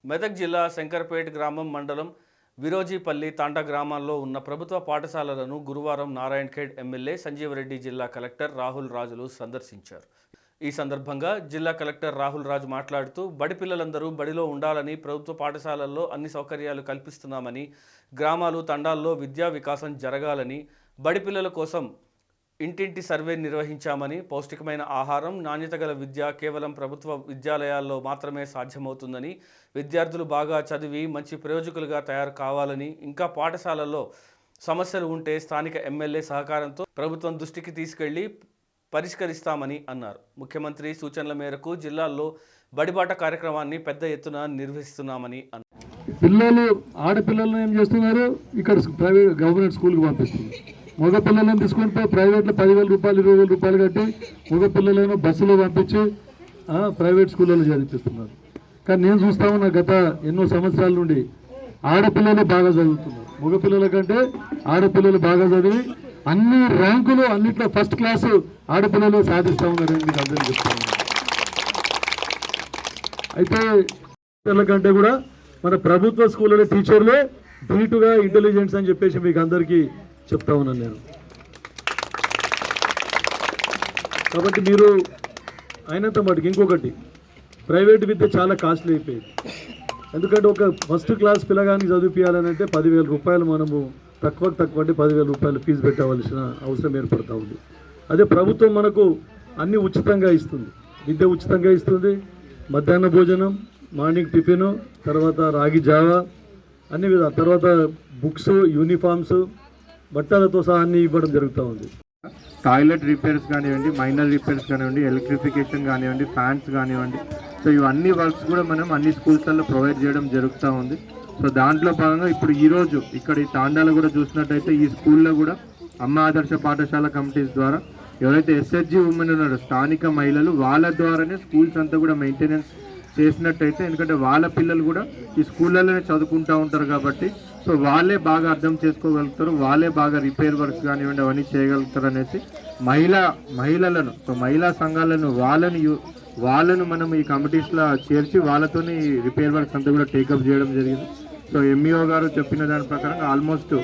మెదక్ జిల్లా శంకర్పేట్ గ్రామం మండలం విరోజీపల్లి తాండా గ్రామాల్లో ఉన్న ప్రభుత్వ పాఠశాలలను గురువారం నారాయణఖేడ్ ఎమ్మెల్యే సంజీవరెడ్డి జిల్లా కలెక్టర్ రాహుల్ రాజులు సందర్శించారు. ఈ సందర్భంగా జిల్లా కలెక్టర్ రాహుల్ రాజు మాట్లాడుతూ బడి పిల్లలందరూ బడిలో ఉండాలని, ప్రభుత్వ పాఠశాలల్లో అన్ని సౌకర్యాలు కల్పిస్తున్నామని, గ్రామాలు తండాల్లో విద్యా వికాసం జరగాలని, బడి పిల్లల కోసం ఇంటింటి సర్వే నిర్వహించామని, పౌష్టికమైన ఆహారం, నాణ్యత గల విద్య కేవలం ప్రభుత్వ విద్యాలయాల్లో మాత్రమే సాధ్యమవుతుందని, విద్యార్థులు బాగా చదివి మంచి ప్రయోజకులుగా తయారు కావాలని, ఇంకా పాఠశాలల్లో సమస్యలు ఉంటే స్థానిక ఎమ్మెల్యే సహకారంతో ప్రభుత్వం దృష్టికి తీసుకెళ్లి పరిష్కరిస్తామని అన్నారు. ముఖ్యమంత్రి సూచనల మేరకు జిల్లాల్లో బడిబాట కార్యక్రమాన్ని పెద్ద ఎత్తున నిర్వహిస్తున్నామని అన్నారు. పిల్లలు ఆడపిల్లలను ఏం చేస్తున్నారు, ఇక్కడ ప్రైవేట్ గవర్నమెంట్ స్కూల్కి పంపిస్తున్నారు. మగ పిల్లలను తీసుకొని పోయి ప్రైవేట్లో 10,000 రూపాయలు 20,000 రూపాయలు కట్టి మగ పిల్లలను బస్సులో పంపించి ప్రైవేట్ స్కూళ్ళలో చదివిస్తున్నారు. కానీ నేను చూస్తా ఉన్నా గత ఎన్నో సంవత్సరాల నుండి ఆడపిల్లలు బాగా చదువుతున్నారు. మగపిల్లల కంటే ఆడపిల్లలు బాగా చదివి అన్ని ర్యాంకులు అన్నిట్లో ఫస్ట్ క్లాసు ఆడపిల్లలు సాధిస్తూ ఉన్నారని మీకు అందరికీ చెప్తా ఉన్నారు. అయితే పిల్లల కంటే కూడా మన ప్రభుత్వ స్కూళ్ళలో టీచర్లే ధీటుగా ఇంటెలిజెన్స్ అని చెప్పేసి మీకు అందరికీ చెప్తా ఉన్నాను నేను. కాబట్టి మీరు అయినంత మటుకు ఇంకొకటి, ప్రైవేట్ విద్య చాలా కాస్ట్లీ అయిపోయింది. ఎందుకంటే ఒక ఫస్ట్ క్లాస్ పిల్లగానికి చదివించాలని అంటే 10,000 రూపాయలు మనము తక్కువ అంటే 10,000 రూపాయలు ఫీజు పెట్టవలసిన అవసరం ఏర్పడుతూ ఉంది. అదే ప్రభుత్వం మనకు అన్నీ ఉచితంగా ఇస్తుంది, విద్య ఉచితంగా ఇస్తుంది, మధ్యాహ్న భోజనం, మార్నింగ్ టిఫిన్, తర్వాత రాగి జావా అన్ని విధాలు, తర్వాత బుక్స్, యూనిఫామ్స్, బట్టలతో సహా అన్నీ ఇవ్వడం జరుగుతూ ఉంది. టాయిలెట్ రిపేర్స్ కానివ్వండి, మైనర్ రిపేర్స్ కానివ్వండి, ఎలక్ట్రిఫికేషన్ కానివ్వండి, ఫ్యాన్స్ కానివ్వండి, సో ఇవన్నీ వర్క్స్ కూడా మనం అన్ని స్కూల్స్లలో ప్రొవైడ్ చేయడం జరుగుతూ ఉంది. సో దాంట్లో భాగంగా ఇప్పుడు ఈరోజు ఇక్కడ ఈ తాండాలో కూడా చూసినట్టయితే ఈ స్కూల్లో కూడా అమ్మ ఆదర్శ పాఠశాల కమిటీస్ ద్వారా ఎవరైతే ఎస్హెచ్జి ఉమెన్ ఉన్నారో స్థానిక మహిళలు, వాళ్ళ ద్వారానే స్కూల్స్ అంతా కూడా మెయింటెనెన్స్ చేసినట్టయితే, ఎందుకంటే వాళ్ళ పిల్లలు కూడా ఈ స్కూళ్ళలోనే చదువుకుంటూ ఉంటారు కాబట్టి సో వాళ్ళే బాగా అర్థం చేసుకోగలుగుతారు, వాళ్ళే బాగా రిపేర్ వర్క్స్ కానివ్వండి అవన్నీ చేయగలుగుతారు అనేసి మహిళలను, సో మహిళా సంఘాలను వాళ్ళను మనం ఈ కమిటీస్లో చేర్చి వాళ్ళతోని రిపేర్ వర్క్స్ అంతా కూడా టేకప్ చేయడం జరిగింది. సో ఎంఈఓ గారు చెప్పిన దాని ప్రకారం ఆల్మోస్ట్